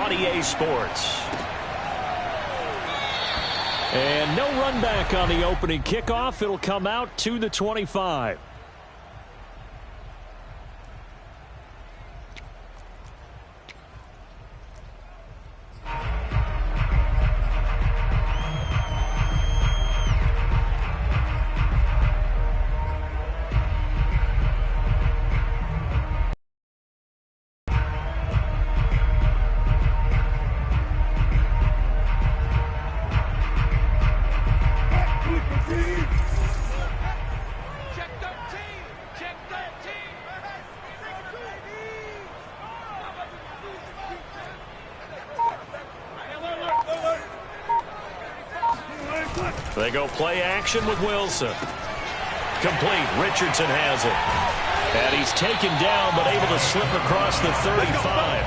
on EA Sports. And no run back on the opening kickoff. It'll come out to the 25. They go play action with Wilson. Complete. Richardson has it. And he's taken down but able to slip across the 35.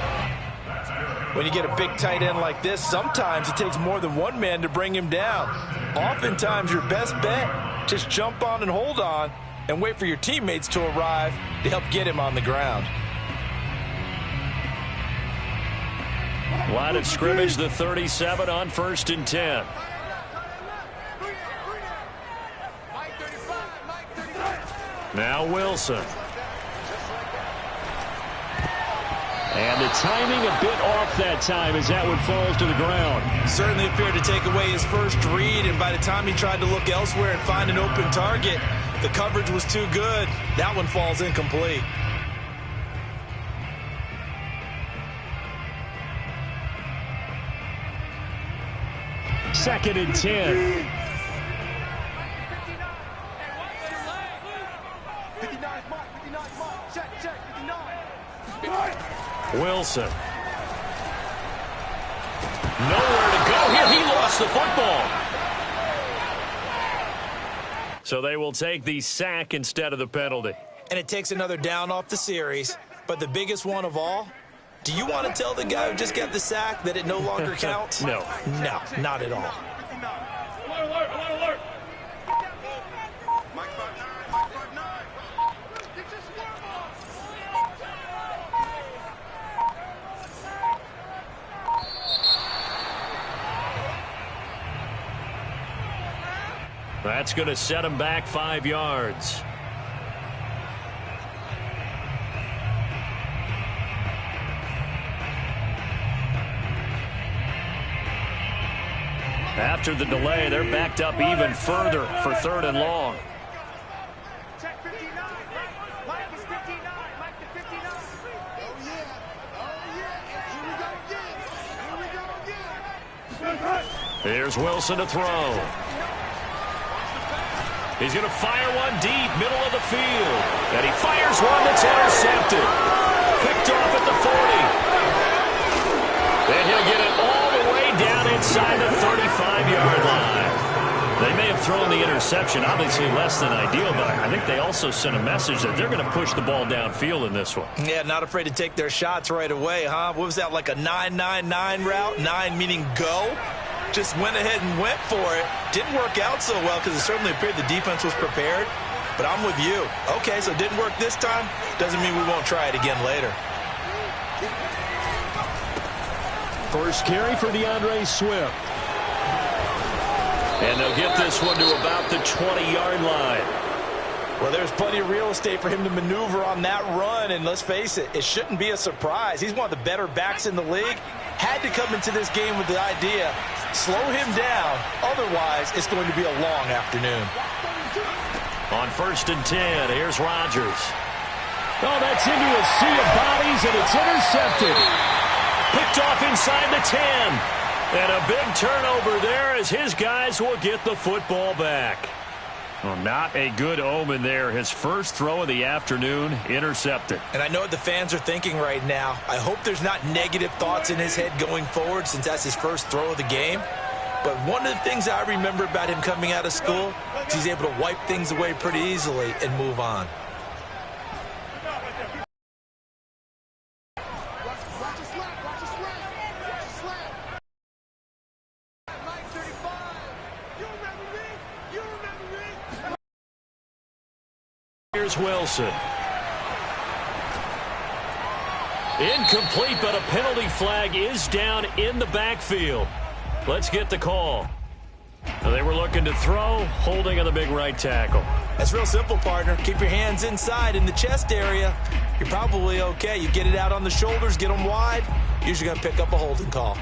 When you get a big tight end like this, sometimes it takes more than one man to bring him down. Oftentimes your best bet, just jump on and hold on and wait for your teammates to arrive to help get him on the ground. Line of scrimmage, the 37 on 1st and 10. Now Wilson. And the timing a bit off that time as that one falls to the ground. Certainly appeared to take away his first read, and by the time he tried to look elsewhere and find an open target, the coverage was too good. That one falls incomplete. Second and 10. Wilson. Nowhere to go here. He lost the football. So they will take the sack instead of the penalty. And it takes another down off the series. But the biggest one of all, do you want to tell the guy who just got the sack that it no longer counts? No. No, not at all. That's going to set him back 5 yards. After the delay, they're backed up even further for 3rd and long. Here's Wilson to throw. He's going to fire one deep, middle of the field. And he fires one that's intercepted. Picked off at the 40. And he'll get it all the way down inside the 35-yard line. They may have thrown the interception, obviously less than ideal, but I think they also sent a message that they're going to push the ball downfield in this one. Yeah, not afraid to take their shots right away, huh? What was that, like a 9-9-9 route? 9 meaning go? Just went ahead and went for it. Didn't work out so well because it certainly appeared the defense was prepared. But I'm with you. Okay, so it didn't work this time. Doesn't mean we won't try it again later. First carry for DeAndre Swift. And they'll get this one to about the 20-yard line. Well, there's plenty of real estate for him to maneuver on that run. And let's face it, it shouldn't be a surprise. He's one of the better backs in the league. Had to come into this game with the idea, slow him down. Otherwise, it's going to be a long afternoon. On 1st and 10, here's Rodgers. Oh, that's into a sea of bodies, and it's intercepted. Picked off inside the 10. And a big turnover there as his guys will get the football back. Well, not a good omen there. His first throw of the afternoon intercepted. And I know what the fans are thinking right now. I hope there's not negative thoughts in his head going forward since that's his first throw of the game. But one of the things I remember about him coming out of school is he's able to wipe things away pretty easily and move on. Here's Wilson. Incomplete, but a penalty flag is down in the backfield. Let's get the call. They were looking to throw, holding on the big right tackle. That's real simple, partner. Keep your hands inside in the chest area. You're probably okay. You get it out on the shoulders, get them wide. Usually going to pick up a holding call.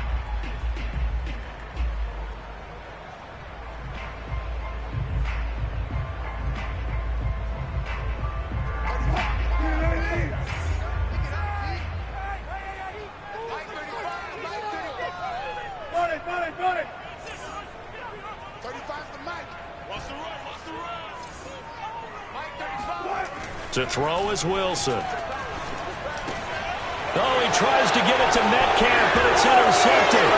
To throw is Wilson. Oh, he tries to get it to Metcalf, but it's intercepted.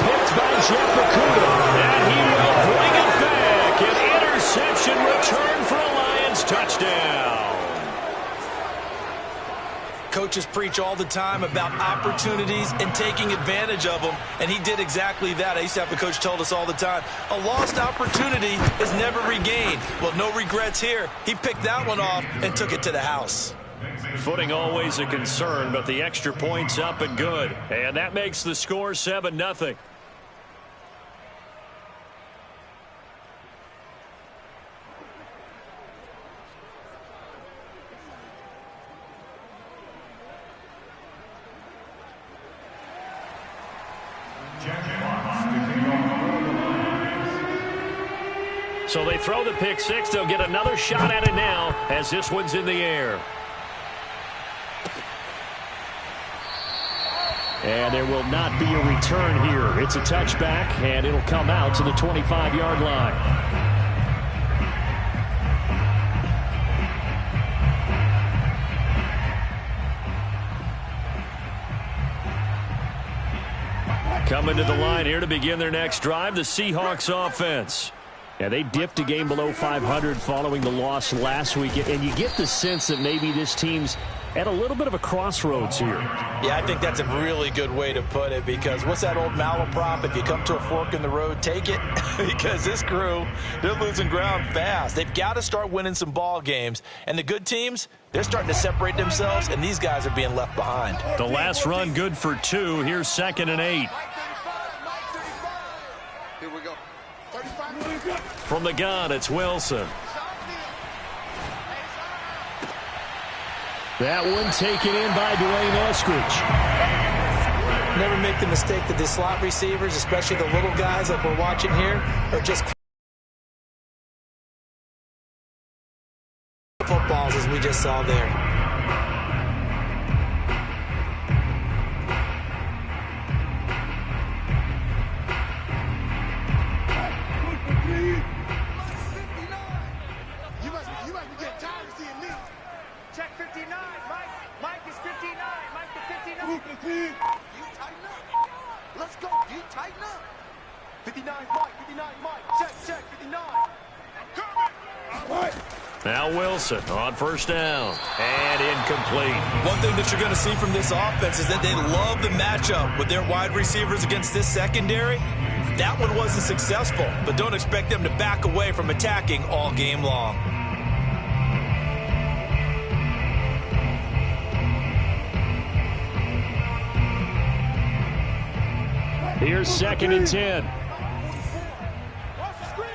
Picked by Jeff Okudah. And he will bring it back. An interception return for a Lions touchdown. Coaches preach all the time about opportunities and taking advantage of them, and he did exactly that. I used to have a coach told us all the time, a lost opportunity is never regained. Well, no regrets here. He picked that one off and took it to the house. Footing always a concern, but the extra point's up and good. And that makes the score 7-0. So they throw the pick six. They'll get another shot at it now as this one's in the air. And there will not be a return here. It's a touchback, and it'll come out to the 25-yard line. Coming to the line here to begin their next drive, the Seahawks offense. Yeah, they dipped a game below 500 following the loss last week, and you get the sense that maybe this team's at a little bit of a crossroads here. Yeah, I think that's a really good way to put it, because what's that old malaprop? If you come to a fork in the road, take it. Because this crew, they're losing ground fast. They've got to start winning some ball games. And the good teams, they're starting to separate themselves, and these guys are being left behind. The last run good for 2. Here's 2nd and 8. Here we go. From the gun, it's Wilson. That one taken in by Dwayne Eskridge. Never make the mistake that the slot receivers, especially the little guys like we're watching here, are just footballs, as we just saw there. Let's go. You tighten up. 59 Mike. 59 Mike. Check. 59. I'm coming. Now Wilson on first down. And incomplete. One thing that you're going to see from this offense is that they love the matchup with their wide receivers against this secondary. That one wasn't successful, but don't expect them to back away from attacking all game long. Here's 2nd and 10. Watch the screen.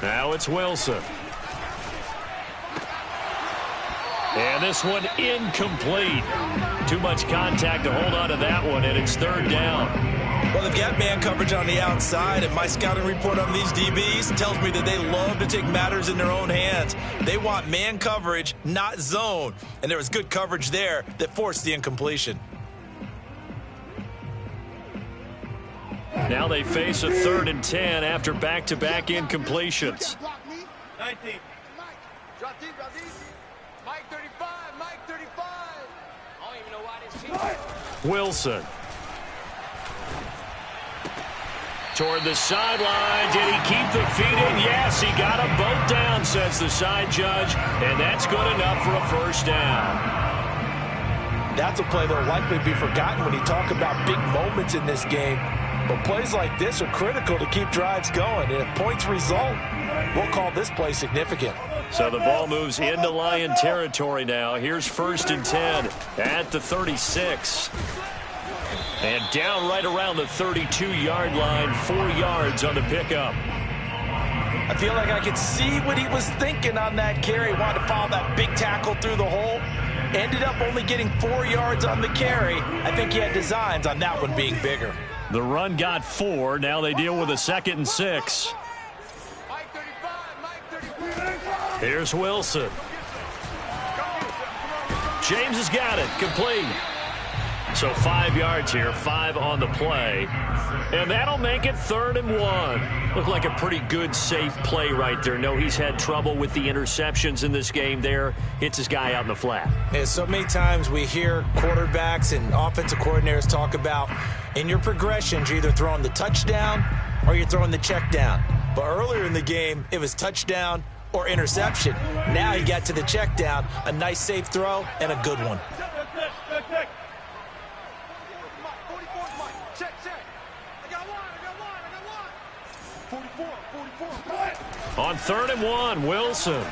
Now it's Wilson. And this one incomplete. Too much contact to hold on to that one, and it's 3rd down. Well, they've got man coverage on the outside, and my scouting report on these DBs tells me that they love to take matters in their own hands. They want man coverage, not zone. And there was good coverage there that forced the incompletion. Now they face a 3rd and 10 after back-to-back incompletions. 19. Drop deep. Mike 35. I don't even know why this team. Wilson. Toward the sideline. Did he keep the feet in? Yes, he got them both down, says the side judge. And that's good enough for a first down. That's a play that will likely be forgotten when you talk about big moments in this game. But plays like this are critical to keep drives going. And if points result, we'll call this play significant. So the ball moves into Lion territory now. Here's 1st and 10 at the 36. And down right around the 32-yard line, 4 yards on the pickup. I feel like I could see what he was thinking on that carry. Wanted to follow that big tackle through the hole. Ended up only getting 4 yards on the carry. I think he had designs on that one being bigger. The run got 4. Now they deal with a 2nd and 6. Here's Wilson. James has got it. Complete. So 5 yards here, 5 on the play. And that'll make it 3rd and 1. Looked like a pretty good, safe play right there. No, he's had trouble with the interceptions in this game there. Hits his guy out in the flat. Yeah, so many times we hear quarterbacks and offensive coordinators talk about in your progressions, you're either throwing the touchdown or you're throwing the check down. But earlier in the game, it was touchdown or interception. Now he got to the check down, a nice safe throw and a good one. On 3rd and 1, Wilson.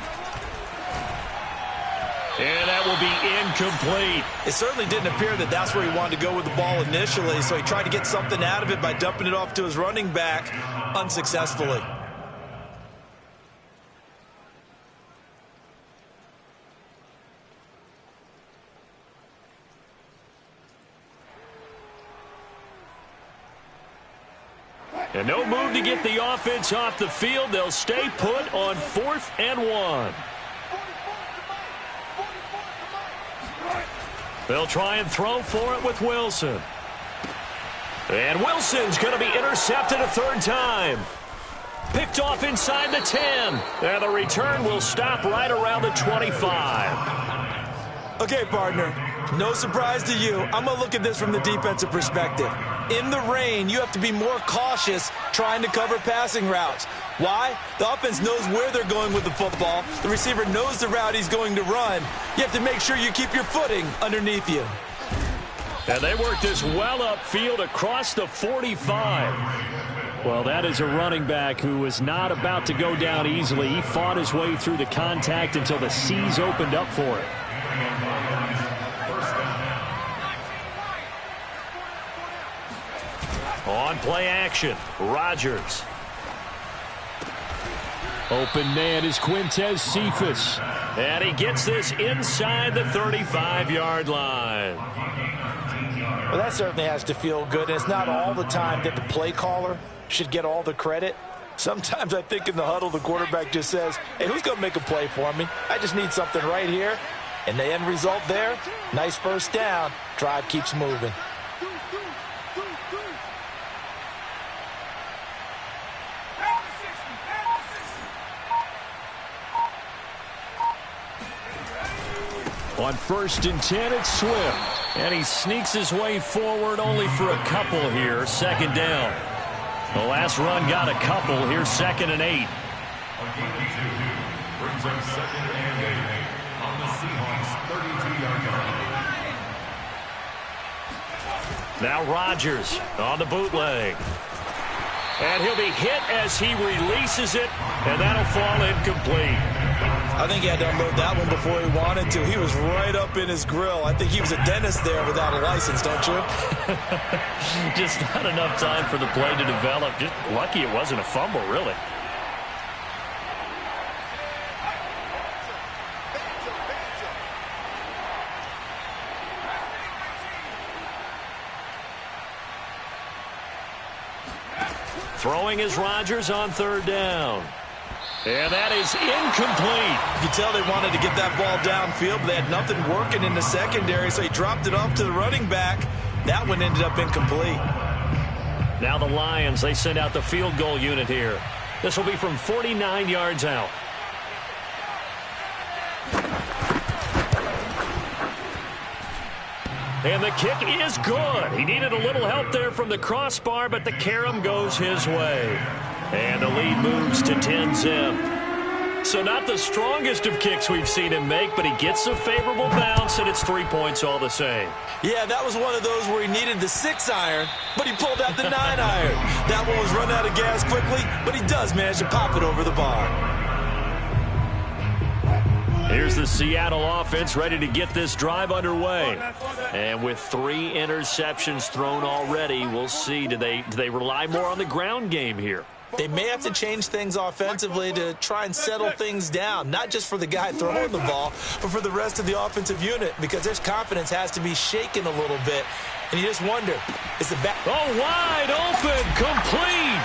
And that will be incomplete. It certainly didn't appear that that's where he wanted to go with the ball initially, so he tried to get something out of it by dumping it off to his running back unsuccessfully. And no move to get the offense off the field. They'll stay put on 4th and 1. They'll try and throw for it with Wilson. And Wilson's going to be intercepted a 3rd time. Picked off inside the 10. And the return will stop right around the 25. Okay, partner, no surprise to you. I'm going to look at this from the defensive perspective. In the rain, you have to be more cautious trying to cover passing routes. Why? The offense knows where they're going with the football. The receiver knows the route he's going to run. You have to make sure you keep your footing underneath you. And they work this well upfield across the 45. Well, that is a running back who was not about to go down easily. He fought his way through the contact until the seas opened up for it. On play action, Rodgers. Open man is Quintez Cephus. And he gets this inside the 35-yard line. Well, that certainly has to feel good. And it's not all the time that the play caller should get all the credit. Sometimes I think in the huddle, the quarterback just says, hey, who's going to make a play for me? I just need something right here. And the end result there, nice 1st down. Drive keeps moving. On 1st and 10, it's Swift. And he sneaks his way forward only for a couple here. 2nd down. The last run got a couple. Here's 2nd and 8. Brings up 2nd and 8 on the Seahawks 32-yard line. Now Rodgers on the bootleg. And he'll be hit as he releases it. And that'll fall incomplete. I think he had to unload that one before he wanted to. He was right up in his grill. I think he was a dentist there without a license, don't you? Just not enough time for the play to develop. Just lucky it wasn't a fumble, really. Throwing is Rodgers on 3rd down. And that is incomplete. You can tell they wanted to get that ball downfield, but they had nothing working in the secondary, so he dropped it off to the running back. That one ended up incomplete. Now the Lions, they send out the field goal unit here. This will be from 49 yards out. And the kick is good. He needed a little help there from the crossbar, but the carom goes his way. And the lead moves to 10-zip. So not the strongest of kicks we've seen him make, but he gets a favorable bounce, and it's 3 points all the same. Yeah, that was one of those where he needed the 6-iron, but he pulled out the 9-iron. That one was run out of gas quickly, but he does manage to pop it over the bar. Here's the Seattle offense ready to get this drive underway. And with 3 interceptions thrown already, we'll see. Do they rely more on the ground game here? They may have to change things offensively to try and settle things down, not just for the guy throwing the ball, but for the rest of the offensive unit, because their confidence has to be shaken a little bit. And you just wonder, is the back... Oh, wide open, complete,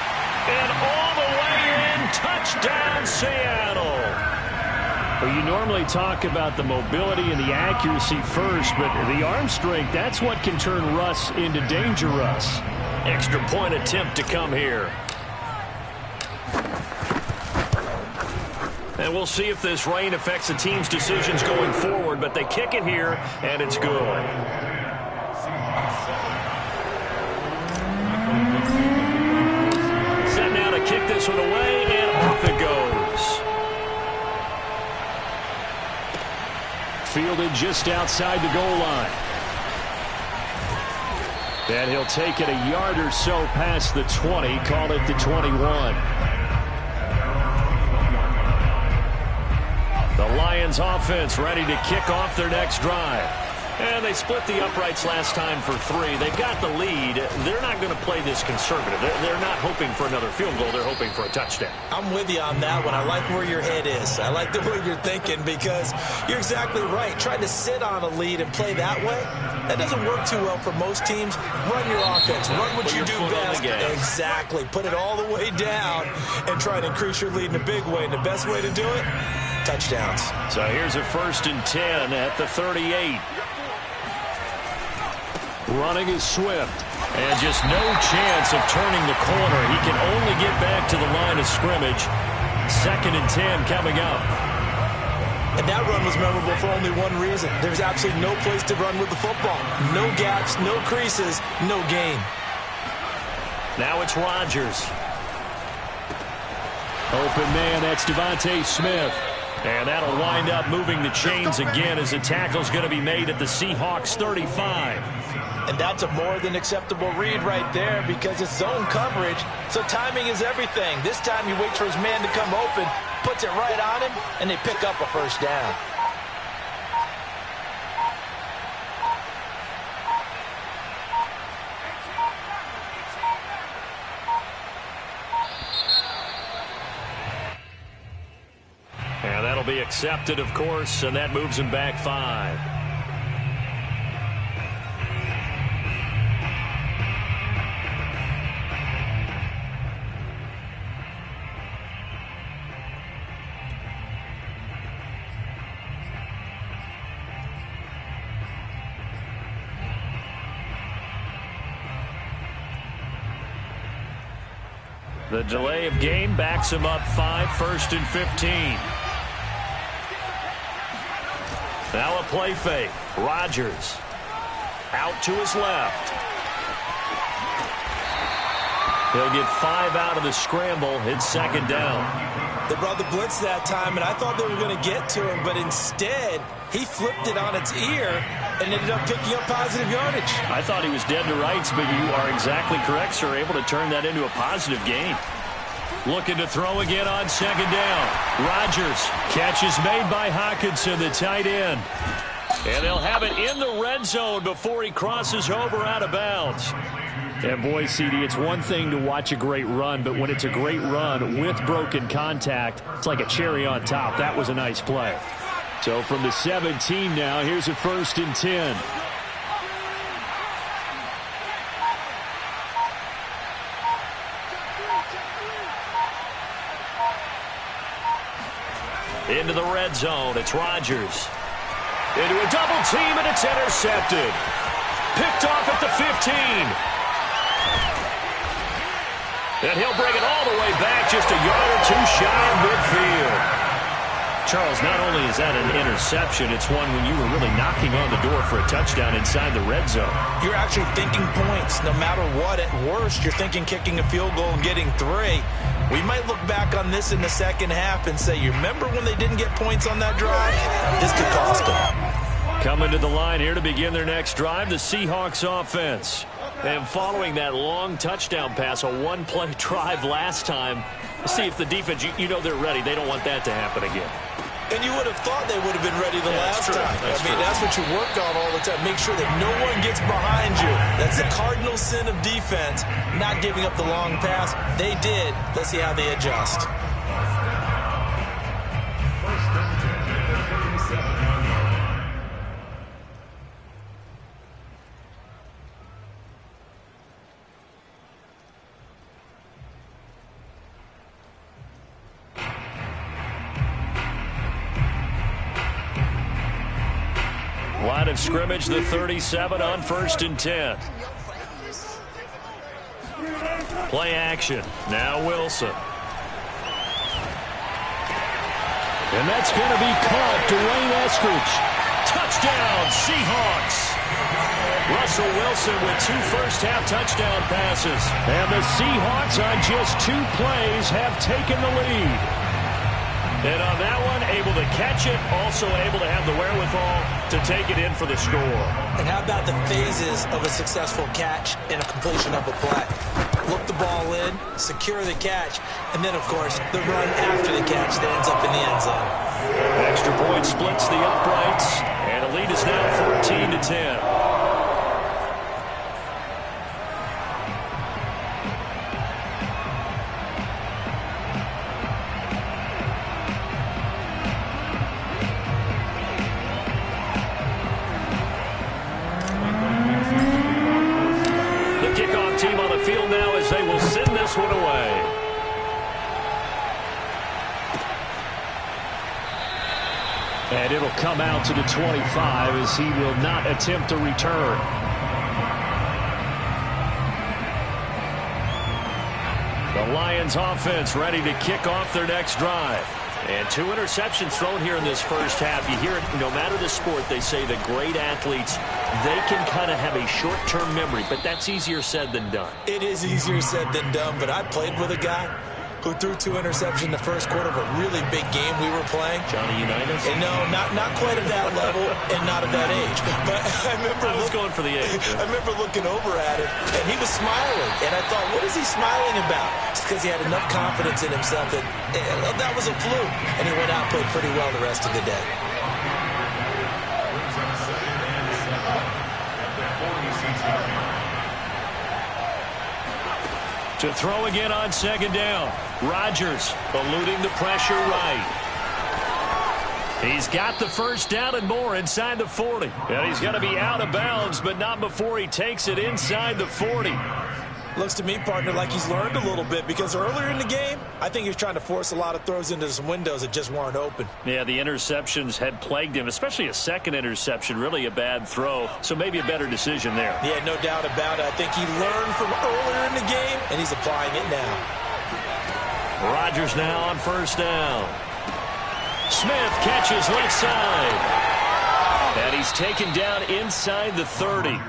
and all the way in, touchdown, Seattle. Well, you normally talk about the mobility and the accuracy first, but the arm strength, that's what can turn Russ into Danger Russ. Extra point attempt to come here. And we'll see if this rain affects the team's decisions going forward, but they kick it here, and it's good. Set now to kick this one away, and off it goes. Fielded just outside the goal line. And he'll take it a yard or so past the 20, call it the 21. The Lions offense ready to kick off their next drive. And they split the uprights last time for 3. They've got the lead. They're not going to play this conservative. They're not hoping for another field goal. They're hoping for a touchdown. I'm with you on that one. I like where your head is. I like the way you're thinking, because you're exactly right. Trying to sit on a lead and play that way, that doesn't work too well for most teams. Run your offense. Run what you do best. Exactly. Put it all the way down and try to increase your lead in a big way. And the best way to do it, touchdowns. So here's a 1st and 10 at the 38. Running is Swift. And just no chance of turning the corner. He can only get back to the line of scrimmage. 2nd and 10 coming up. And that run was memorable for only one reason. There's absolutely no place to run with the football. No gaps, no creases, no gain. Now it's Rodgers. Open man, that's Devontae Smith. And that'll wind up moving the chains again as the tackle's going to be made at the Seahawks 35. And that's a more than acceptable read right there, because it's zone coverage, so timing is everything. This time he waits for his man to come open, puts it right on him, and they pick up a 1st down. And that'll be accepted, of course, and that moves him back 5. The delay of game backs him up 5, 1st and 15. Now a play fake. Rodgers out to his left. He'll get 5 out of the scramble. It's 2nd down. They brought the blitz that time, and I thought they were going to get to him, but instead he flipped it on its ear and ended up picking up positive yardage. I thought he was dead to rights, but you are exactly correct, sir. Able to turn that into a positive gain. Looking to throw again on 2nd down. Rodgers. Catch is made by Hockenson, the tight end. And they'll have it in the red zone before he crosses over out of bounds. And boy, CD, it's one thing to watch a great run, but when it's a great run with broken contact, it's like a cherry on top. That was a nice play. So from the 17 now, here's a 1st and 10. Into the red zone, it's Rodgers. Into a double team, and it's intercepted. Picked off at the 15. And he'll bring it all the way back, just a yard or 2 shy of midfield. Charles, not only is that an interception, it's one when you were really knocking on the door for a touchdown inside the red zone. You're actually thinking points. No matter what, at worst, you're thinking kicking a field goal and getting 3. We might look back on this in the second half and say, you remember when they didn't get points on that drive? This could cost them. Coming to the line here to begin their next drive, the Seahawks offense. And following that long touchdown pass, a one-play drive last time, see if the defense, you know they're ready. They don't want that to happen again. And you would have thought they would have been ready the last time. That's what you work on all the time. Make sure that no one gets behind you. That's the cardinal sin of defense, not giving up the long pass. They did. Let's see how they adjust. Line of scrimmage, the 37 on 1st and 10. Play action. Now Wilson. And that's going to be caught. Dwayne Eskridge. Touchdown, Seahawks. Russell Wilson with 2 first-half touchdown passes. And the Seahawks on just 2 plays have taken the lead. And on that one, able to catch it, also able to have the wherewithal to take it in for the score. And how about the phases of a successful catch and a completion of a play? Look the ball in, secure the catch, and then, of course, the run after the catch that ends up in the end zone. Extra point splits the uprights, and the lead is now 14-10. Team on the field now as they will send this one away. And it'll come out to the 25 as he will not attempt to return. The Lions offense ready to kick off their next drive. And 2 interceptions thrown here in this first half. You hear it, no matter the sport, they say the great athletes, they can kind of have a short-term memory, but that's easier said than done. It is easier said than done, but I played with a guy who threw 2 interceptions in the first quarter of a really big game we were playing. Johnny Unitas? And no, not quite at that level and not at that age. But I was going for the age. I remember looking over at him, and he was smiling. And I thought, what is he smiling about? It's because he had enough confidence in himself that that was a fluke. And he went out and played pretty well the rest of the day. To throw again on 2nd down. Rodgers eluding the pressure right. He's got the first down and more inside the 40. And he's going to be out of bounds, but not before he takes it inside the 40. Looks to me, partner, like he's learned a little bit because earlier in the game, I think he was trying to force a lot of throws into some windows that just weren't open. Yeah, the interceptions had plagued him, especially a second interception, really a bad throw. So maybe a better decision there. Yeah, no doubt about it. I think he learned from earlier in the game, and he's applying it now. Rodgers now on 1st down. Smith catches left side. And he's taken down inside the 30.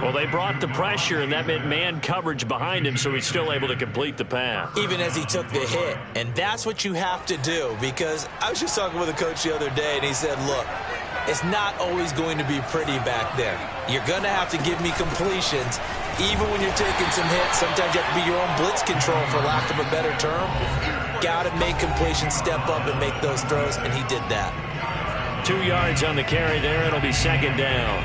Well, they brought the pressure, and that meant man coverage behind him, so he's still able to complete the pass. Even as he took the hit. And that's what you have to do, because I was just talking with a coach the other day, and he said, look, it's not always going to be pretty back there. You're going to have to give me completions, even when you're taking some hits. Sometimes you have to be your own blitz control, for lack of a better term. Got to make completions, step up, and make those throws, and he did that. 2 yards on the carry there. It'll be 2nd down.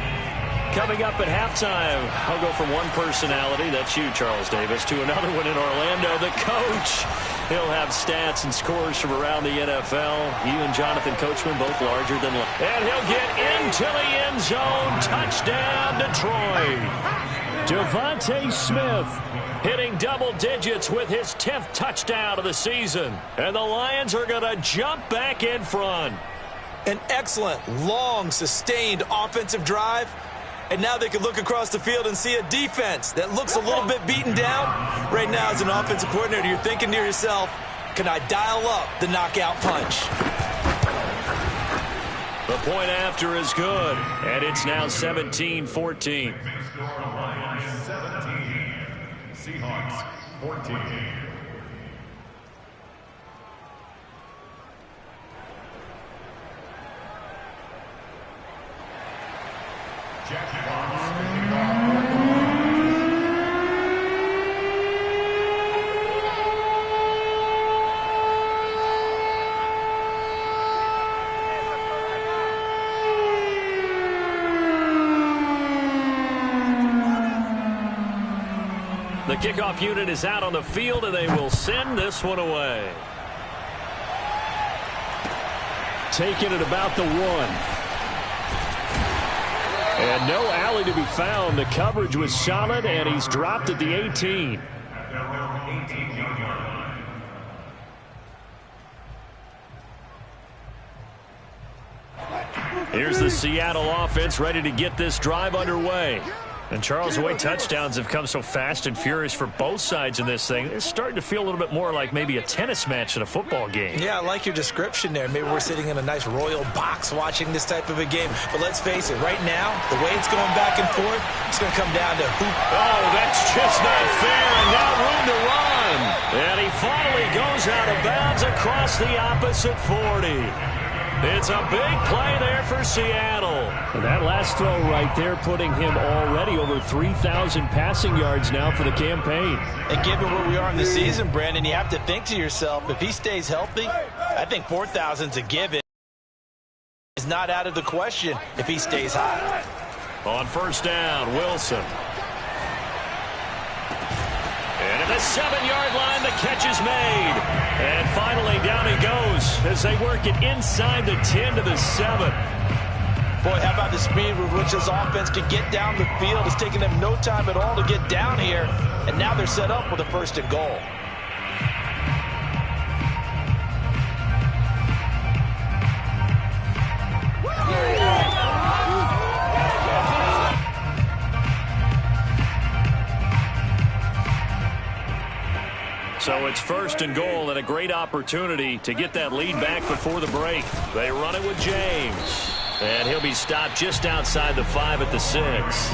Coming up at halftime, I'll go from one personality, that's you, Charles Davis, to another one in Orlando, the coach. He'll have stats and scores from around the NFL. He and Jonathan Coachman, both larger than life. And he'll get into the end zone. Touchdown, Detroit. Devontae Smith hitting double digits with his 10th touchdown of the season. And the Lions are going to jump back in front. An excellent, long, sustained offensive drive. And now they can look across the field and see a defense that looks a little bit beaten down. Right now, as an offensive coordinator, you're thinking to yourself, can I dial up the knockout punch? The point after is good, and it's now 17-14. Lions 17, Seahawks 14. Jack Fox taking off. The kickoff unit is out on the field, and they will send this one away. Taking it about the 1. And no alley to be found. The coverage was solid, and he's dropped at the 18. At their own 18-yard line. Here's the Seattle offense ready to get this drive underway. And Charles, the way touchdowns have come so fast and furious for both sides in this thing, it's starting to feel a little bit more like maybe a tennis match in a football game. Yeah, I like your description there. Maybe we're sitting in a nice royal box watching this type of a game. But let's face it, right now, the way it's going back and forth, it's going to come down to who. Oh, that's just not fair, and now room to run. And he finally goes out of bounds across the opposite 40. It's a big play there for Seattle. And that last throw right there putting him already over 3,000 passing yards now for the campaign. And given where we are in the season, Brandon, you have to think to yourself, if he stays healthy, I think 4,000's a given. He's not out of the question if he stays hot. On first down, Wilson. And at the 7-yard line, the catch is made. And finally, down he goes as they work it inside the 10 to the 7. Boy, how about the speed with which this offense can get down the field? It's taking them no time at all to get down here. And now they're set up with a 1st and goal. So it's 1st and goal and a great opportunity to get that lead back before the break. They run it with James. And he'll be stopped just outside the 5 at the 6.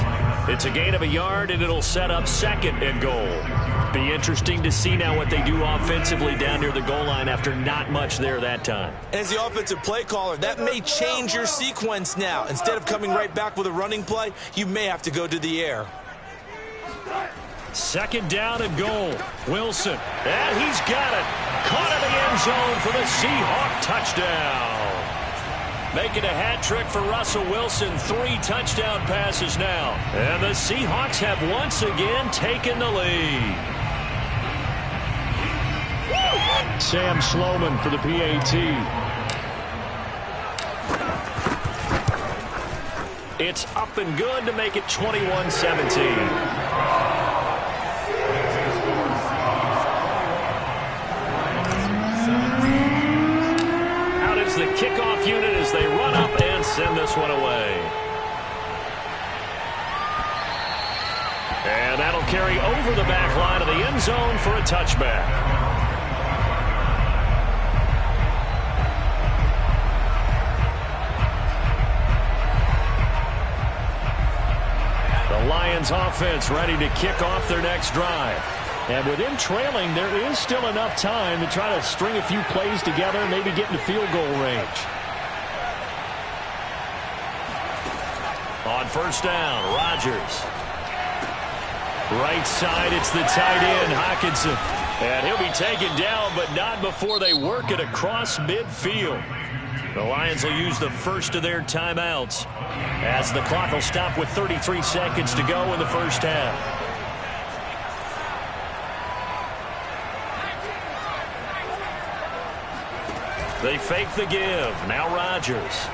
It's a gain of a yard, and it'll set up 2nd and goal. Be interesting to see now what they do offensively down near the goal line after not much there that time. As the offensive play caller, that may change your sequence now. Instead of coming right back with a running play, you may have to go to the air. 2nd down and goal. Wilson. And he's got it. Caught in the end zone for the Seahawk touchdown. Making a hat trick for Russell Wilson. 3 touchdown passes now. And the Seahawks have once again taken the lead. Sam Sloman for the PAT. It's up and good to make it 21-17. The kickoff unit as they run up and send this one away. And that'll carry over the back line of the end zone for a touchback. The Lions offense ready to kick off their next drive. And with him trailing, there is still enough time to try to string a few plays together and maybe get into field goal range. On first down, Rodgers. Right side, it's the tight end, Hockenson. And he'll be taken down, but not before they work it across midfield. The Lions will use the first of their timeouts as the clock will stop with 33 seconds to go in the first half. They fake the give. Now Rodgers.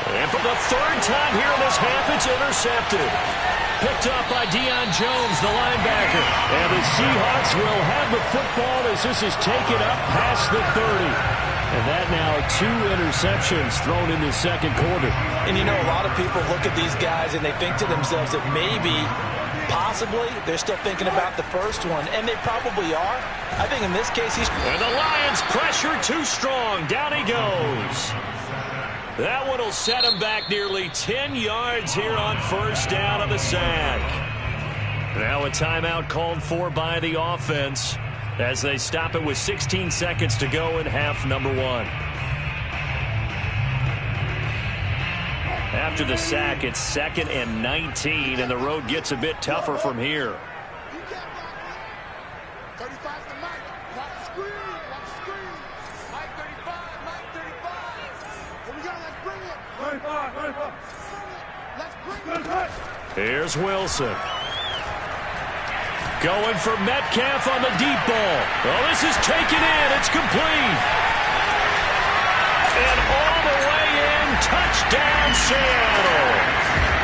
And for the 3rd time here in this half, it's intercepted. Picked up by Deion Jones, the linebacker. And the Seahawks will have the football as this is taken up past the 30. And that now 2 interceptions thrown in the 2nd quarter. And you know, a lot of people look at these guys and they think to themselves that maybe Possibly. They're still thinking about the first one, and they probably are. I think in this case, And the Lions pressure too strong. Down he goes. That one will set him back nearly 10 yards here on first down on the sack. Now a timeout called for by the offense as they stop it with 16 seconds to go in half number one. After the sack, it's 2nd and 19, and the road gets a bit tougher from here. 35's the Mike. Watch the screen. Watch the screen. Mike 35. Mike 35. Here we go. Let's bring it. 35. Let's bring it. Here's Wilson. Going for Metcalf on the deep ball. Oh, this is taken in. It's complete. And all the way in. Touchdown, Seattle.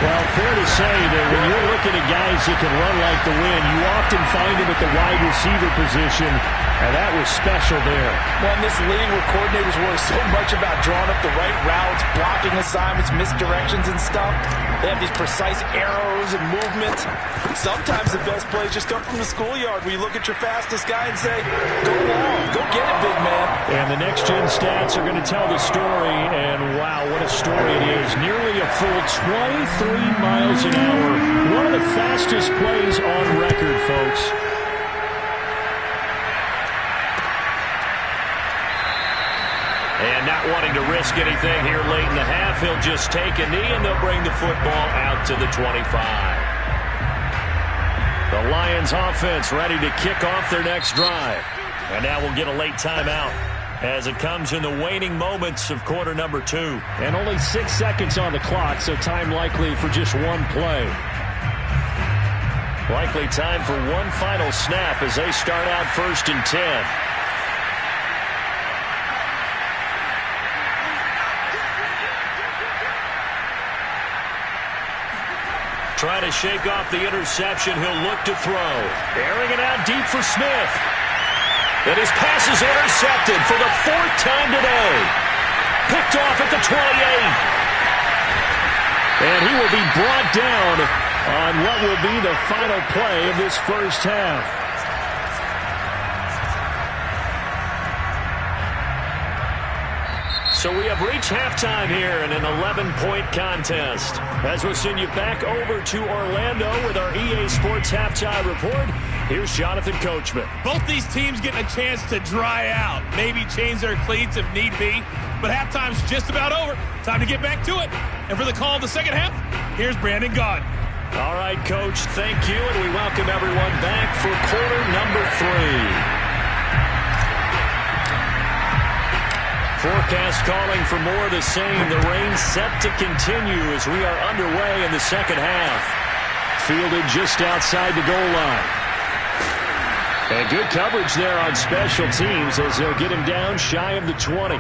Well, fair to say that when you're looking at guys that can run like the wind, you often find them at the wide receiver position, and that was special there. well, in this league where coordinators worry so much about drawing up the right routes, blocking assignments, misdirections and stuff, they have these precise arrows and movements. Sometimes the best plays just come from the schoolyard where you look at your fastest guy and say, go long, go get it, big man. And the next-gen stats are going to tell the story, and wow, what a story it is. Nearly a full 23 miles an hour. One of the fastest plays on record, folks. And not wanting to risk anything here late in the half, he'll just take a knee, and they'll bring the football out to the 25. The Lions offense ready to kick off their next drive. And now we'll get a late timeout as it comes in the waning moments of quarter number 2. And only 6 seconds on the clock, so time likely for just one play. Likely time for one final snap as they start out 1st and 10. Trying to shake off the interception. He'll look to throw. Airing it out deep for Smith. And his pass is intercepted for the 4th time today. Picked off at the 28. And he will be brought down on what will be the final play of this first half. So we have reached halftime here in an 11-point contest. As we'll send you back over to Orlando with our EA Sports Halftime Report, here's Jonathan Coachman. Both these teams getting a chance to dry out, maybe change their cleats if need be, but halftime's just about over. Time to get back to it. And for the call of the second half, here's Brandon Gaudin. All right, Coach, thank you, and we welcome everyone back for quarter number 3. Forecast calling for more of the same. The rain set to continue as we are underway in the second half. Fielded just outside the goal line. And good coverage there on special teams as they'll get him down shy of the 20.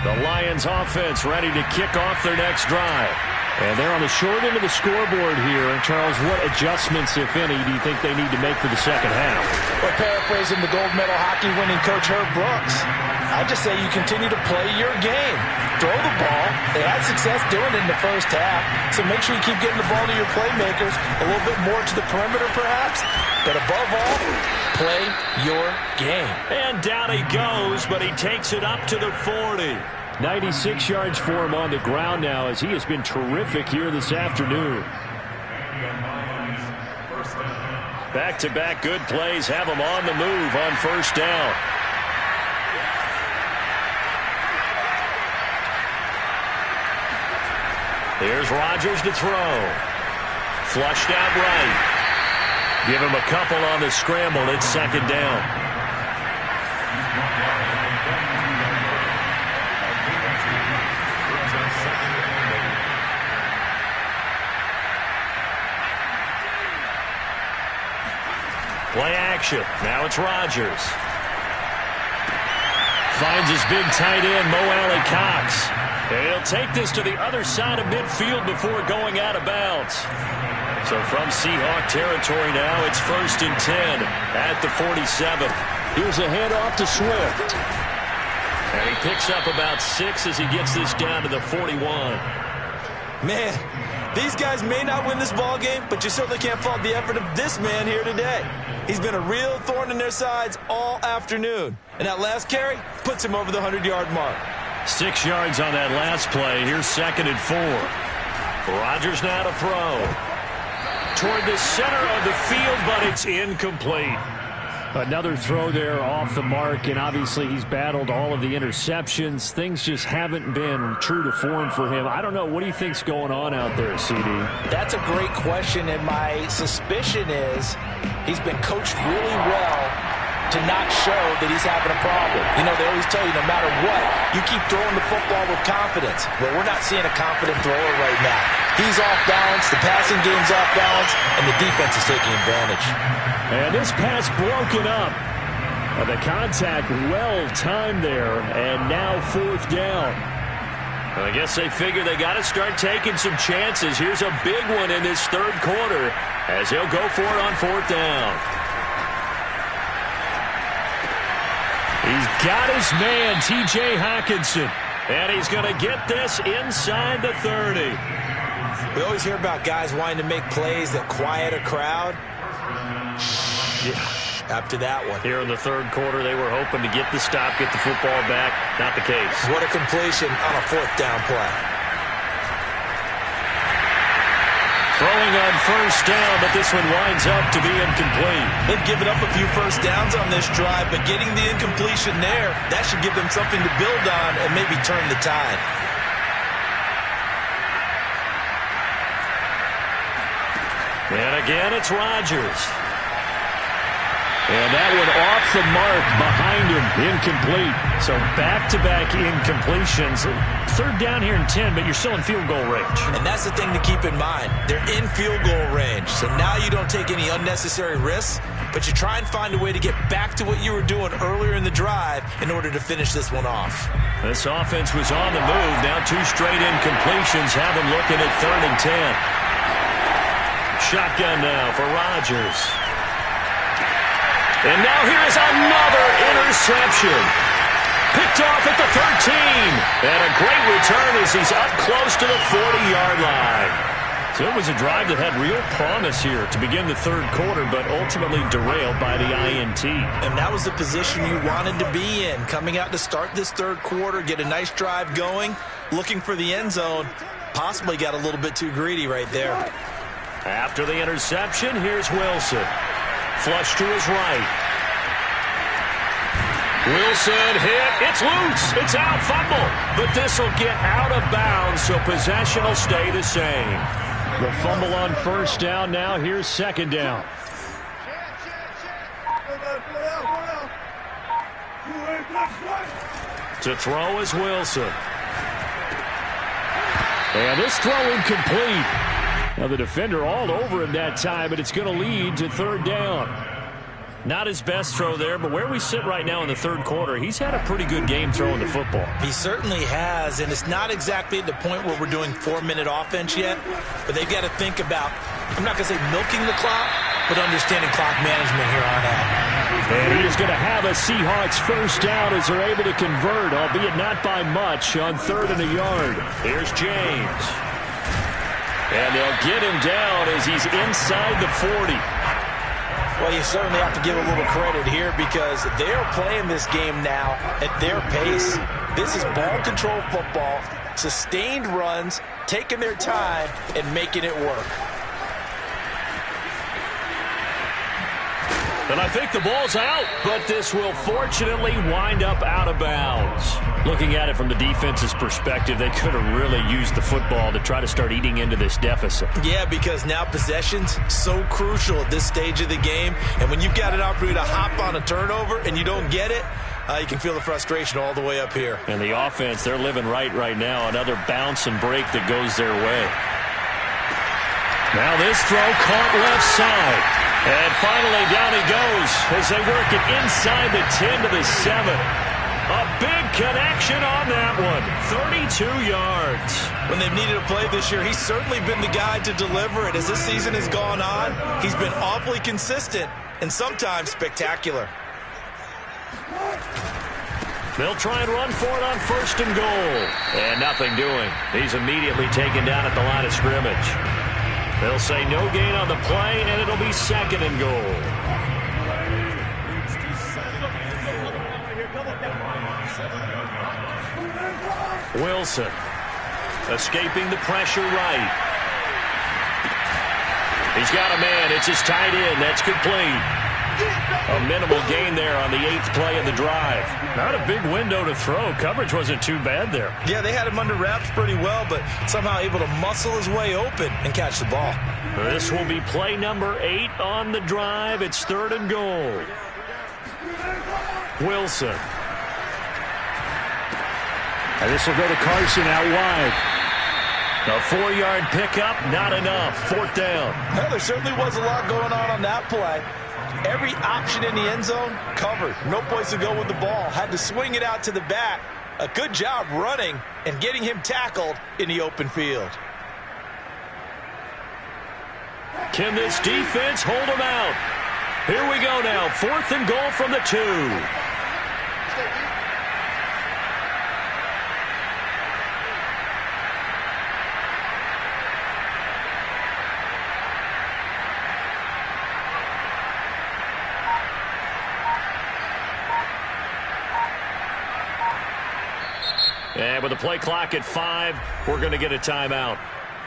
The Lions offense ready to kick off their next drive. And they're on the short end of the scoreboard here. And, Charles, what adjustments, if any, do you think they need to make for the second half? Well, paraphrasing the gold medal hockey winning coach Herb Brooks, I just say you continue to play your game. Throw the ball. They had success doing it in the first half, so make sure you keep getting the ball to your playmakers, a little bit more to the perimeter perhaps, but above all, play your game. And down he goes, but he takes it up to the 40. 96 yards for him on the ground now as he has been terrific here this afternoon. Back-to-back good plays have him on the move on first down. Here's Rodgers to throw. Flushed out right. Give him a couple on the scramble. It's second down. Play action. Now it's Rodgers. Finds his big tight end, Mo Alley-Cox. And he'll take this to the other side of midfield before going out of bounds. So from Seahawk territory now, it's 1st and 10 at the 47. Here's a handoff to Swift. And he picks up about 6 as he gets this down to the 41. Man, these guys may not win this ball game, but you certainly can't fault the effort of this man here today. He's been a real thorn in their sides all afternoon. And that last carry puts him over the 100-yard mark. 6 yards on that last play. Here's 2nd and 4. Rodgers now to throw. Toward the center of the field, but it's incomplete. Another throw there off the mark, and obviously he's battled all of the interceptions. Things just haven't been true to form for him. I don't know. What do you think's going on out there, CD? That's a great question, and my suspicion is he's been coached really well to not show that he's having a problem. You know, they always tell you no matter what, you keep throwing the football with confidence. Well, we're not seeing a confident thrower right now. He's off balance, the passing game's off balance, and the defense is taking advantage. And this pass broken up. The contact well timed there, and now 4th down. I guess they figure they got to start taking some chances. Here's a big one in this 3rd quarter as he'll go for it on 4th down. He's got his man, T.J. Hockenson, and he's going to get this inside the 30. We always hear about guys wanting to make plays that quiet a crowd. After that one. Here in the 3rd quarter, they were hoping to get the stop, get the football back. Not the case. What a completion on a 4th down play. Throwing on 1st down, but this one winds up to be incomplete. They've given up a few 1st downs on this drive, but getting the incompletion there, that should give them something to build on and maybe turn the tide. And again, it's Rodgers. And that one off the mark behind him, incomplete. So back-to-back incompletions. 3rd down here in 10, but you're still in field goal range. And that's the thing to keep in mind. They're in field goal range. So now you don't take any unnecessary risks, but you try and find a way to get back to what you were doing earlier in the drive in order to finish this one off. This offense was on the move. Now 2 straight incompletions have them looking at 3rd and 10. Shotgun now for Rodgers. And now here's another interception. Picked off at the 13. And a great return as he's up close to the 40-yard line. So it was a drive that had real promise here to begin the 3rd quarter, but ultimately derailed by the INT. And that was the position you wanted to be in. Coming out to start this 3rd quarter, get a nice drive going, looking for the end zone. Possibly got a little bit too greedy right there. After the interception, here's Wilson. Flush to his right. Wilson hit. It's loose. It's out. Fumble. But this will get out of bounds, so possession will stay the same. The fumble on 1st down. Now here's 2nd down. To throw is Wilson. And this throw incomplete. Now the defender all over him that time, but it's going to lead to 3rd down. Not his best throw there, but where we sit right now in the 3rd quarter, he's had a pretty good game throwing the football. He certainly has, and it's not exactly at the point where we're doing 4-minute offense yet, but they've got to think about, I'm not going to say milking the clock, but understanding clock management here on out. And he is going to have a Seahawks 1st down as they're able to convert, albeit not by much, on 3rd and a yard. Here's James. And they'll get him down as he's inside the 40. Well, you certainly have to give a little credit here because they're playing this game now at their pace. This is ball control football, sustained runs, taking their time, and making it work. And I think the ball's out, but this will fortunately wind up out of bounds. Looking at it from the defense's perspective, they could have really used the football to try to start eating into this deficit. Yeah, because now possession's so crucial at this stage of the game. And when you've got an opportunity to hop on a turnover and you don't get it, you can feel the frustration all the way up here. And the offense, they're living right now. Another bounce and break that goes their way. Now this throw caught left side. And finally down he goes as they work it inside the 10 to the 7. A big connection on that one. 32 yards. When they've needed a play this year, he's certainly been the guy to deliver it. As this season has gone on, he's been awfully consistent and sometimes spectacular. They'll try and run for it on 1st and goal. And nothing doing. He's immediately taken down at the line of scrimmage. They'll say no gain on the play, and it'll be 2nd and goal. Wilson escaping the pressure right. He's got a man. It's his tight end. That's complete. A minimal gain there on the 8th play of the drive. Not a big window to throw. Coverage wasn't too bad there. Yeah, they had him under wraps pretty well, but somehow able to muscle his way open and catch the ball. This will be play number 8 on the drive. It's 3rd and goal. Wilson. And this will go to Carson out wide. A 4-yard pickup, not enough. 4th down. Well, there certainly was a lot going on that play. Every option in the end zone covered. No place to go with the ball. Had to swing it out to the back. A good job running and getting him tackled in the open field. Can this defense hold him out? Here we go now. 4th and goal from the 2. And with the play clock at 5, we're going to get a timeout.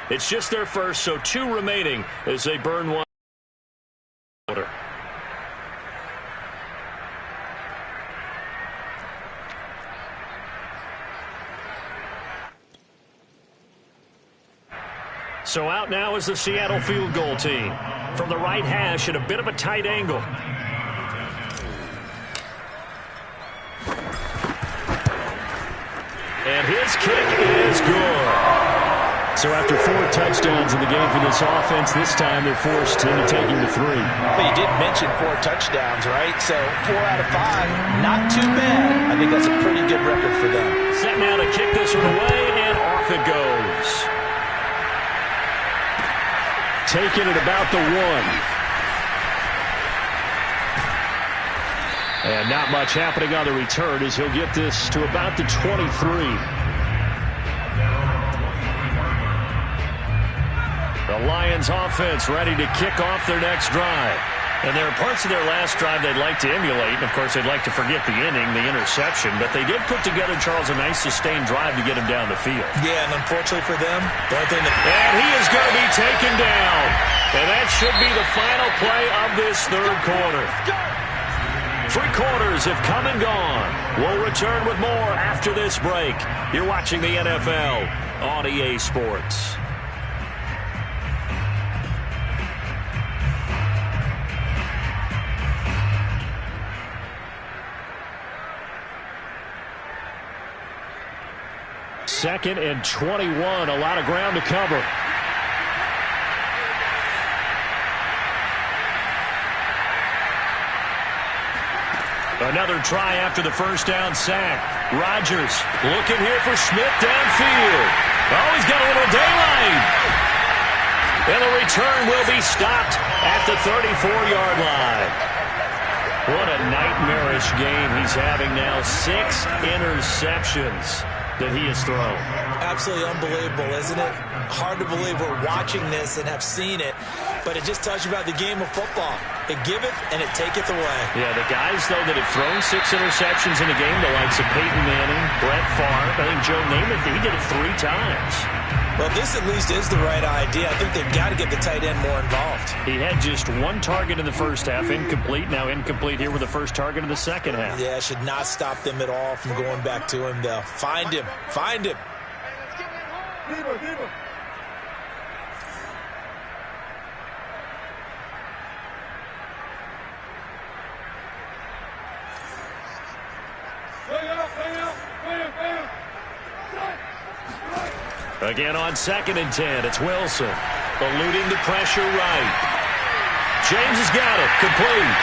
It's just their first, so 2 remaining as they burn one. So out now is the Seattle field goal team. From the right hash at a bit of a tight angle. And his kick is good. So after 4 touchdowns in the game for this offense, this time they're forced into taking the 3. But you did mention 4 touchdowns, right? So 4 out of 5, not too bad. I think that's a pretty good record for them. Set now to kick this one away, and off it goes. Taken at about the 1. And not much happening on the return as he'll get this to about the 23. The Lions offense ready to kick off their next drive. And there are parts of their last drive they'd like to emulate. And, of course, they'd like to forget the inning, the interception. But they did put together, Charles, a nice sustained drive to get him down the field. Yeah, and unfortunately for them, the only thing and he is going to be taken down. And that should be the final play of this 3rd quarter. 3 quarters have come and gone. We'll return with more after this break. You're watching the NFL on EA Sports. Second and 21. A lot of ground to cover. Another try after the first down sack. Rodgers looking here for Smith downfield. Oh, he's got a little daylight. And the return will be stopped at the 34-yard line. What a nightmarish game he's having now. 6 interceptions that he has thrown. Absolutely unbelievable, isn't it? Hard to believe we're watching this and have seen it, but it just tells you about the game of football. It giveth and it taketh away. Yeah, the guys, though, that have thrown 6 interceptions in a game, the likes of Peyton Manning, Brett Favre, I think Joe Namath, he did it 3 times. Well, this at least is the right idea. I think they've got to get the tight end more involved. He had just 1 target in the first half, incomplete. Now incomplete here with the first target in the second half. Yeah, should not stop them at all from going back to him, though. Find him. Find him. Again on 2nd and 10, it's Wilson. Eluding the pressure right. James has got it, complete.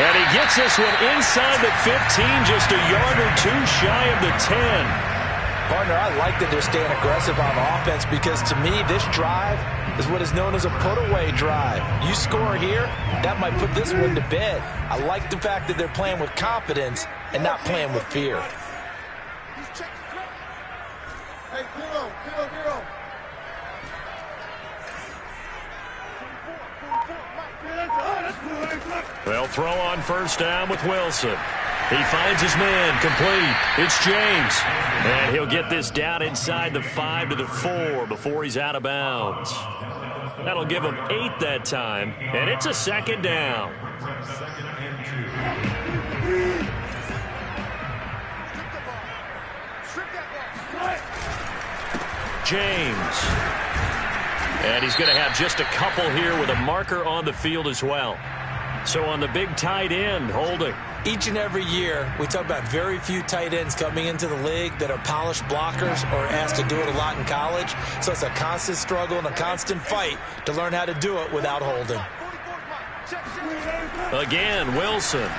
And he gets this one inside the 15, just a yard or 2 shy of the 10. Partner, I like that they're staying aggressive on offense because to me, this drive is what is known as a put-away drive. You score here, that might put this one to bed. I like the fact that they're playing with confidence and not playing with fear. He's checking credit. Hey, zero. 24, Mike. They'll throw on first down with Wilson. He finds his man, complete. It's James. And he'll get this down inside the 5 to the 4 before he's out of bounds. That'll give him 8 that time, and it's a second down. James. And he's going to have just a couple here with a marker on the field as well. So on the big tight end, holding. Each and every year, we talk about very few tight ends coming into the league that are polished blockers or asked to do it a lot in college. So it's a constant struggle and a constant fight to learn how to do it without holding. Again, Wilson.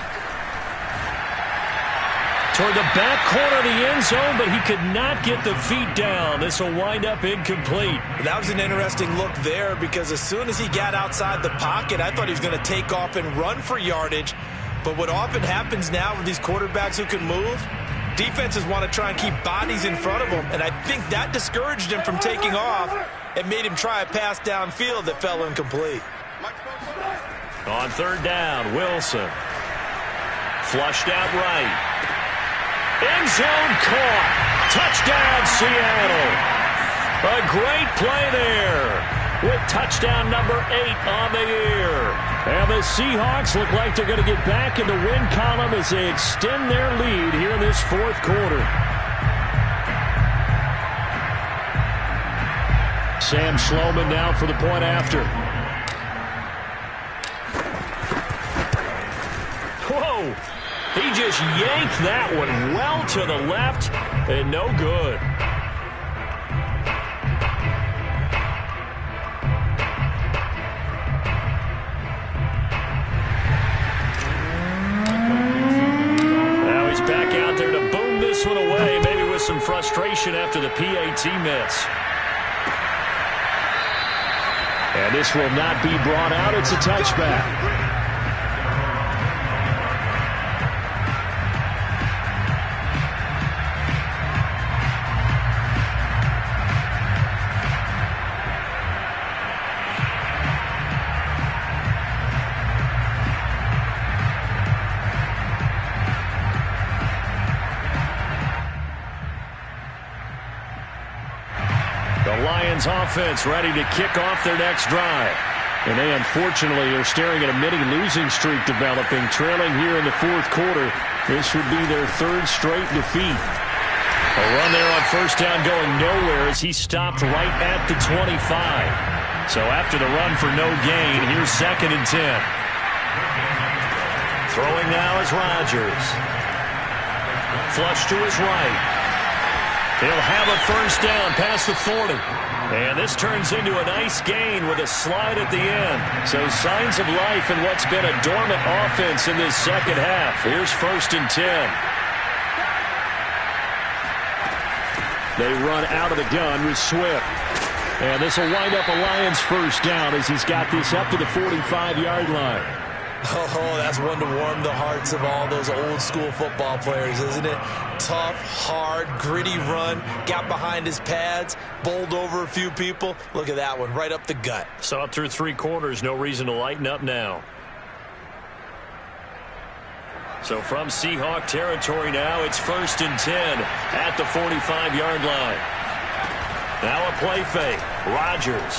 Toward the back corner of the end zone, but he could not get the feet down. This will wind up incomplete. That was an interesting look there because as soon as he got outside the pocket, I thought he was going to take off and run for yardage. But what often happens now with these quarterbacks who can move, defenses want to try and keep bodies in front of them, and I think that discouraged him from taking off and made him try a pass downfield that fell incomplete. On third down, Wilson. Flushed out right. End zone caught. Touchdown, Seattle. A great play there with touchdown number 8 on the year. And the Seahawks look like they're going to get back in the win column as they extend their lead here in this fourth quarter. Sam Schloman now for the point after. Whoa! He just yanked that one well to the left and no good. Now he's back out there to boom this one away, maybe with some frustration after the PAT miss. And this will not be brought out. It's a touchback. Offense ready to kick off their next drive. And they unfortunately are staring at a mini losing streak developing, trailing here in the fourth quarter. This would be their third straight defeat. A run there on first down going nowhere as he stopped right at the 25. So after the run for no gain, here's 2nd and 10. Throwing now is Rodgers. Flush to his right. He'll have a first down past the 40. And this turns into a nice gain with a slide at the end. So signs of life in what's been a dormant offense in this second half. Here's 1st and 10. They run out of the gun with Swift. And this will wind up a Lions first down as he's got this up to the 45-yard line. Oh, that's one to warm the hearts of all those old school football players, isn't it? Tough, hard, gritty run, got behind his pads, bowled over a few people. Look at that one, right up the gut. Saw it through 3 quarters, no reason to lighten up now. So from Seahawk territory now, it's 1st and 10 at the 45-yard line. Now a play fake. Rodgers.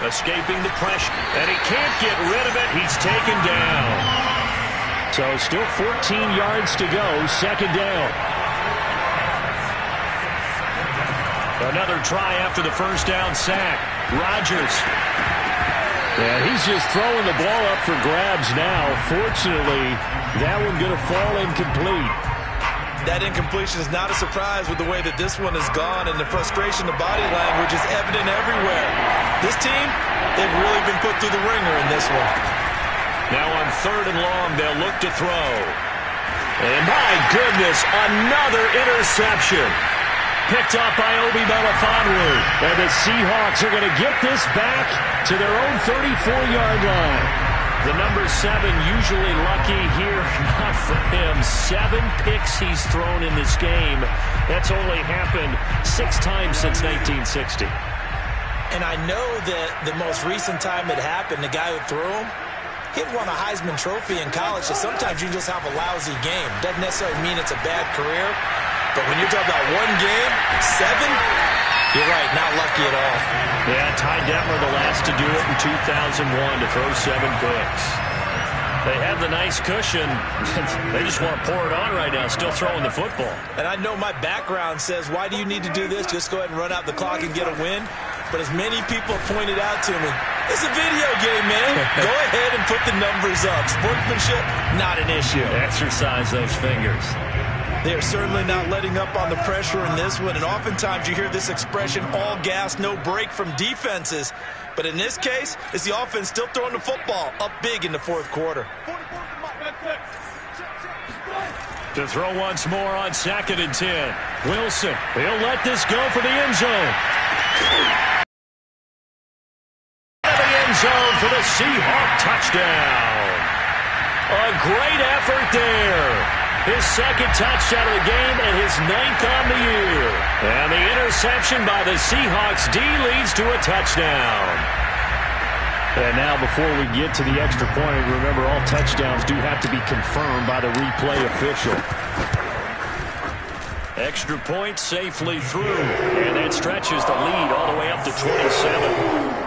Escaping the pressure, and he can't get rid of it. He's taken down. So still 14 yards to go, 2nd down. Another try after the first down sack. Rodgers. And he's just throwing the ball up for grabs now. Fortunately, that one going to fall incomplete. That incompletion is not a surprise with the way that this one has gone, and the frustration, the body language is evident everywhere. This team, they've really been put through the ringer in this one. Now on 3rd and long, they'll look to throw. And my goodness, another interception. Picked up by Obi Melifonwu. And the Seahawks are going to get this back to their own 34-yard line. The number 7 usually lucky here. Not for him. 7 picks he's thrown in this game. That's only happened 6 times since 1960. And I know that the most recent time it happened, the guy who threw him, he had won a Heisman Trophy in college, so sometimes you just have a lousy game. Doesn't necessarily mean it's a bad career, but when you're talking about one game, 7, you're right, not lucky at all. Yeah, Ty Detmer the last to do it in 2001 to throw 7 picks. They have the nice cushion. They just want to pour it on right now, still throwing the football. And I know my background says, why do you need to do this? Just go ahead and run out the clock and get a win. But as many people pointed out to me, it's a video game, man. Go ahead and put the numbers up. Sportsmanship, not an issue. Exercise those fingers. They are certainly not letting up on the pressure in this one. And oftentimes you hear this expression, all gas, no break from defenses. But in this case, it's the offense still throwing the football up big in the fourth quarter. To throw once more on 2nd and 10. Wilson, he'll let this go for the end zone. The end zone for the Seahawk touchdown. A great effort there. His 2nd touchdown of the game and his 9th on the year. And the interception by the Seahawks D leads to a touchdown. And now before we get to the extra point, remember all touchdowns do have to be confirmed by the replay official. Extra point safely through. And that stretches the lead all the way up to 27.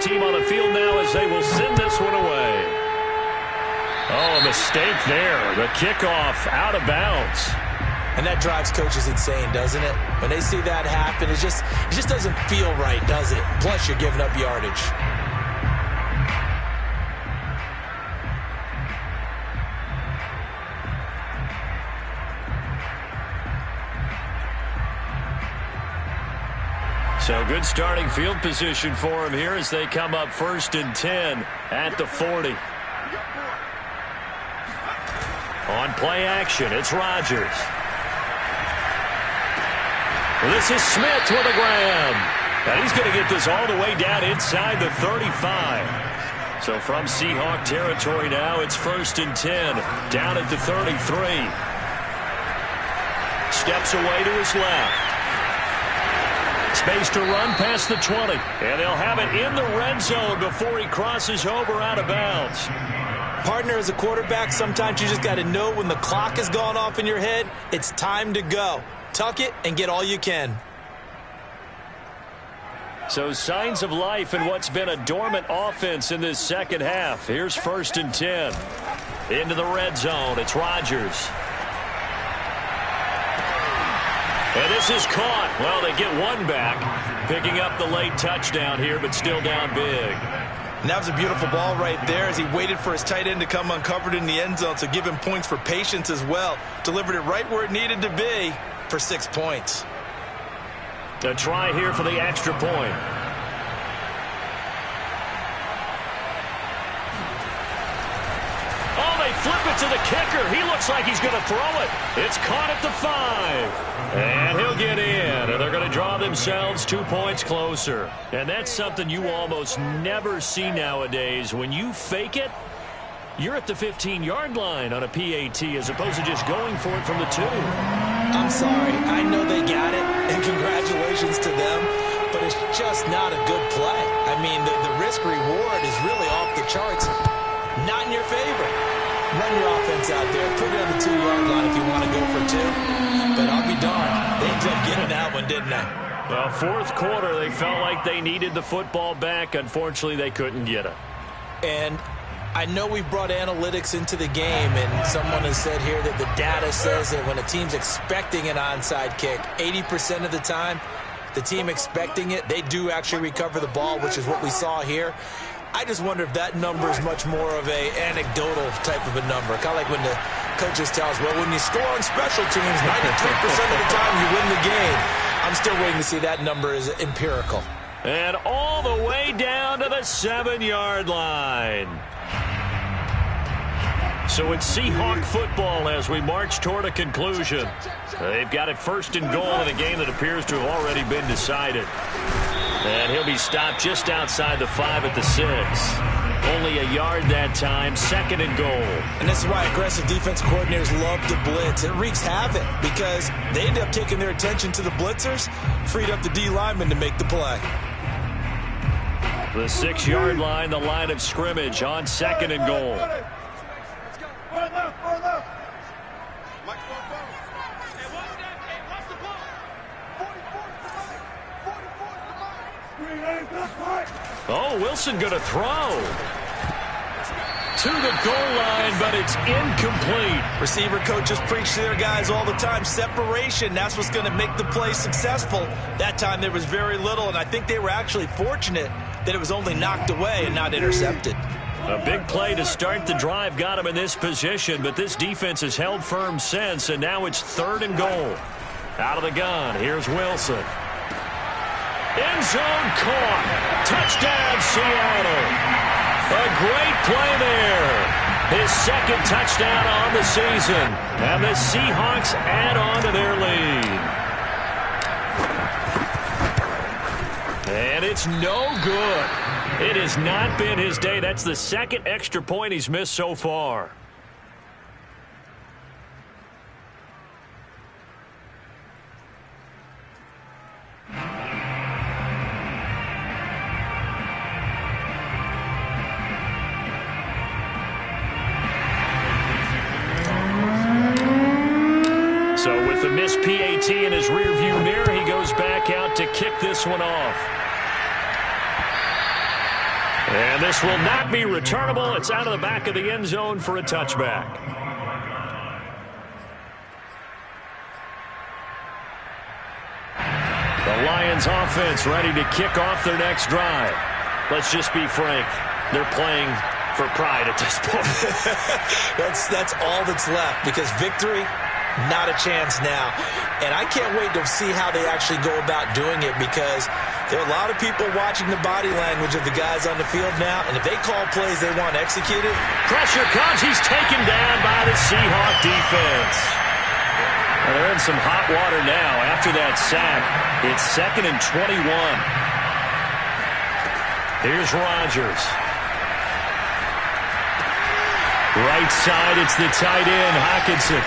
Team on the field now as they will send this one away. Oh, a mistake there. The kickoff out of bounds. And that drives coaches insane, doesn't it? When they see that happen, it just doesn't feel right, does it? Plus, you're giving up yardage. So good starting field position for him here as they come up 1st and 10 at the 40. On play action, it's Rodgers. This is Smith with a grab. And he's going to get this all the way down inside the 35. So from Seahawk territory now, it's 1st and 10 down at the 33. Steps away to his left. Space to run past the 20. And they'll have it in the red zone before he crosses over out of bounds. Partner, as a quarterback, sometimes you just got to know when the clock has gone off in your head, it's time to go. Tuck it and get all you can. So signs of life in what's been a dormant offense in this second half. Here's 1st and 10. Into the red zone. It's Rodgers. And this is caught. Well, they get one back, picking up the late touchdown here, but still down big. And that was a beautiful ball right there as he waited for his tight end to come uncovered in the end zone, so give him points for patience as well. Delivered it right where it needed to be for 6 points. A try here for the extra point. Oh, they flip it to the kicker. He looks like he's going to throw it. It's caught at the 5. And he'll get in. And they're going to draw themselves 2 points closer. And that's something you almost never see nowadays. When you fake it, you're at the 15-yard line on a PAT as opposed to just going for it from the 2. I'm sorry. I know they got it, and congratulations to them, but it's just not a good play. I mean, the risk-reward is really off the charts. Not in your favor. Run your offense out there. Put it on the 2-yard line if you want to go for 2. But I'll be darned. They ended up getting that one, didn't they? Well, fourth quarter, they felt like they needed the football back. Unfortunately, they couldn't get it. And I know we brought analytics into the game, and someone has said here that the data says that when a team's expecting an onside kick, 80% of the time, the team expecting it, they do actually recover the ball, which is what we saw here. I just wonder if that number is much more of a anecdotal type of a number. Kind of like when the coaches tell us, well, when you score on special teams, 93% of the time you win the game. I'm still waiting to see that number is empirical. And all the way down to the 7-yard line. So it's Seahawk football as we march toward a conclusion. They've got it first and goal in a game that appears to have already been decided. And he'll be stopped just outside the 5 at the 6. Only a yard that time, second and goal. And this is why aggressive defense coordinators love to blitz. It wreaks havoc because they end up taking their attention to the blitzers, freed up the D lineman to make the play. The 6-yard line, the line of scrimmage on second and goal. Oh, Wilson going to throw to the goal line, but it's incomplete. Receiver coaches preach to their guys all the time. Separation, that's what's going to make the play successful. That time there was very little, and I think they were actually fortunate that it was only knocked away and not intercepted. A big play to start the drive got him in this position, but this defense has held firm since, and now it's third and goal. Out of the gun, here's Wilson. End zone caught. Touchdown, Seattle. A great play there. His second touchdown on the season. And the Seahawks add on to their lead. And it's no good. It has not been his day. That's the second extra point he's missed so far. So with the missed PAT in his rearview mirror, he goes back out to kick this one off. And this will not be returnable. It's out of the back of the end zone for a touchback. The Lions offense ready to kick off their next drive. Let's just be frank. They're playing for pride at this point. That's all that's left because victory, not a chance now. And I can't wait to see how they actually go about doing it because there are a lot of people watching the body language of the guys on the field now, and if they call plays they want executed. Pressure comes. He's taken down by the Seahawk defense. Well, they're in some hot water now after that sack. It's 2nd and 21. Here's Rodgers. Right side, it's the tight end, Hockenson.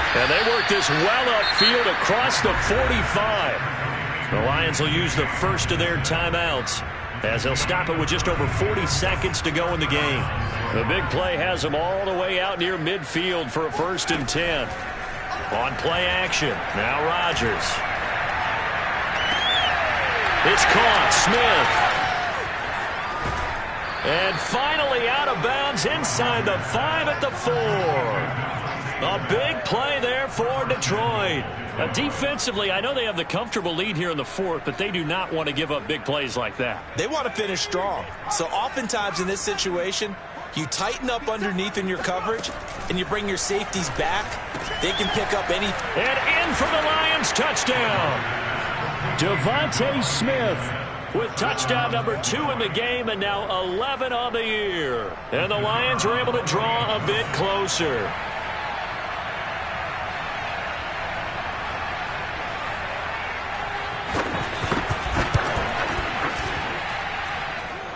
And they work this well upfield across the 45. The Lions will use the first of their timeouts as they'll stop it with just over 40 seconds to go in the game. The big play has them all the way out near midfield for a 1st and 10. On play action, now Rodgers. It's caught, Smith. And finally out of bounds inside the 5 at the 4. A big play there for Detroit. Defensively, I know they have the comfortable lead here in the 4th, but they do not want to give up big plays like that. They want to finish strong. So oftentimes in this situation, you tighten up underneath in your coverage, and you bring your safeties back. They can pick up any. And in for the Lions touchdown. Devontae Smith with touchdown number 2 in the game and now 11 on the year. And the Lions are able to draw a bit closer.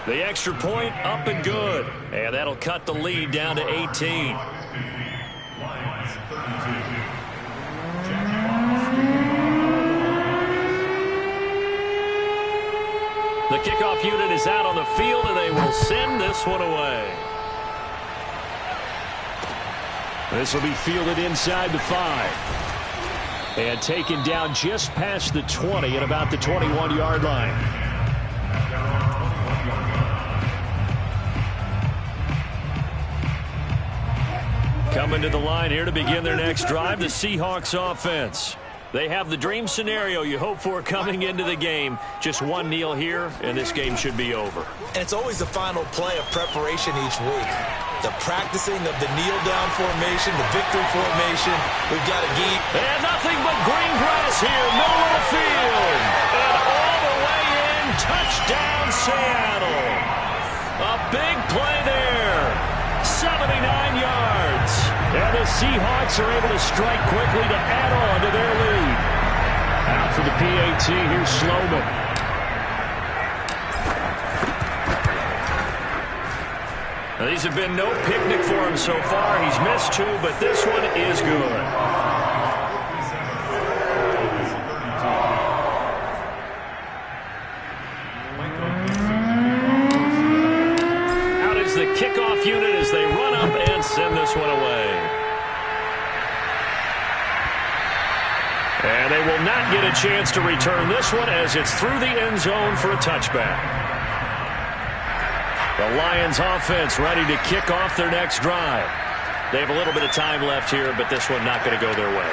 The extra point up and good. And that'll cut the lead down to 18. The kickoff unit is out on the field, and they will send this one away. This will be fielded inside the 5. And taken down just past the 20 at about the 21-yard line. Coming to the line here to begin their next drive, the Seahawks offense. They have the dream scenario you hope for coming into the game. Just one kneel here, and this game should be over. And it's always the final play of preparation each week. The practicing of the kneel-down formation, the victory formation. We've got a game. And nothing but green grass here, middle of the field. Seattle. A big play there. 79 yards. And the Seahawks are able to strike quickly to add on to their lead. Out for the PAT, here's Sloman. Now, these have been no picnic for him so far. He's missed 2, but this one is good. Out is the kickoff unit as they run up and send this one away. And they will not get a chance to return this one as it's through the end zone for a touchback. The Lions offense ready to kick off their next drive. They have a little bit of time left here, but this one not going to go their way.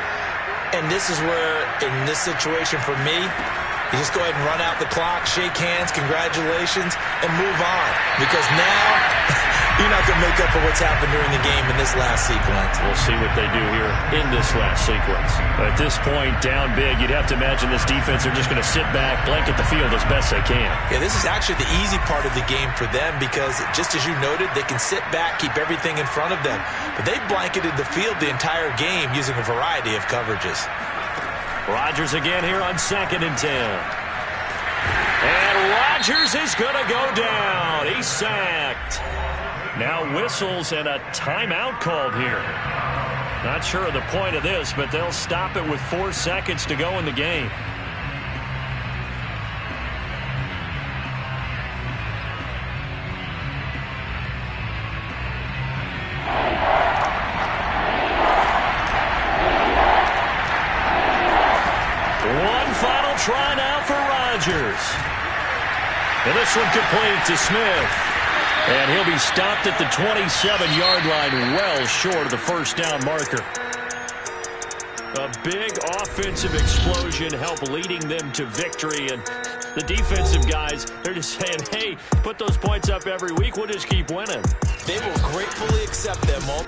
And this is where, in this situation for me, you just go ahead and run out the clock, shake hands, congratulations, and move on. Because now, you're not going to make up for what's happened during the game in this last sequence. We'll see what they do here in this last sequence. At this point, down big, you'd have to imagine this defense are just going to sit back, blanket the field as best they can. Yeah, this is actually the easy part of the game for them because, just as you noted, they can sit back, keep everything in front of them. But they've blanketed the field the entire game using a variety of coverages. Rodgers again here on 2nd and 10. And Rodgers is going to go down. He's sacked. Now whistles and a timeout called here. Not sure of the point of this, but they'll stop it with 4 seconds to go in the game. One final try now for Rodgers. And this one complete to Smith. And he'll be stopped at the 27-yard line, well short of the first down marker. A big offensive explosion helped leading them to victory. And the defensive guys, they're just saying, hey, put those points up every week. We'll just keep winning. They will gratefully accept them all.